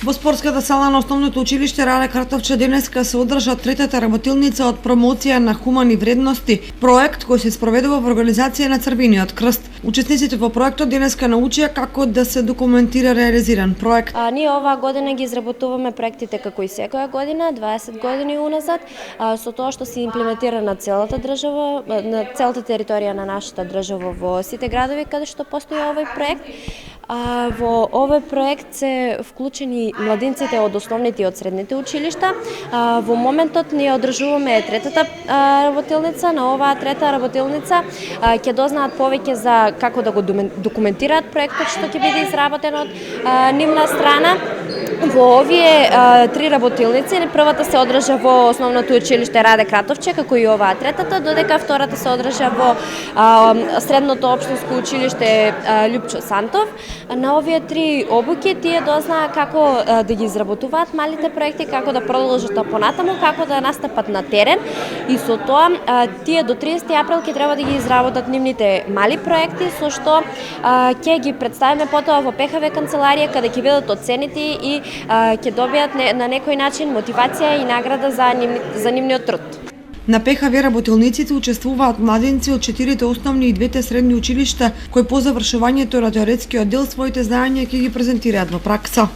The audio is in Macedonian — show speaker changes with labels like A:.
A: Во спортската сала на Основното училиште Раде Кратовче денеска се одржа третата работилница од промоција на хумани вредности, проект кој се спроведува во организација на Црвениот крст. Учесниците во проектот денеска научија како да се документира реализиран проект.
B: Ние оваа година ги изработуваме проектите како и секоја година, 20 години уназад, со тоа што се имплементира на целата држава, на целата територија на нашата држава во сите градови каде што постои овој проект. Во овој проект се вклучени младинците од основните и од средните училишта. Во моментот ние одржуваме третата работилница. На оваа трета работилница ќе дознаат повеќе за како да го документираат проектот што ќе биде изработен од нивна страна. Во овие три работилници, првата се одржа во Основното училиште Раде Кратовче, како и оваа третата, додека втората се одржа во Средното општинско училиште Љупчо Сантов. На овие три обуки тие дознаа како да ги изработуваат малите проекти, како да продолжат понатаму, како да настапат на терен и со тоа тие до 30 април ќе треба да ги изработат нивните мали проекти, со што ќе ги представиме потоа во ПХВ канцеларија каде ќе бидат оценети и ќе добијат на некој начин мотивација и награда за нивниот труд.
A: На ПХВ работилниците учествуваат младенци од 4 основни и 2 средни училишта кои по завршувањето на теоретскиот дел своите знаења ќе ги презентираат во пракса.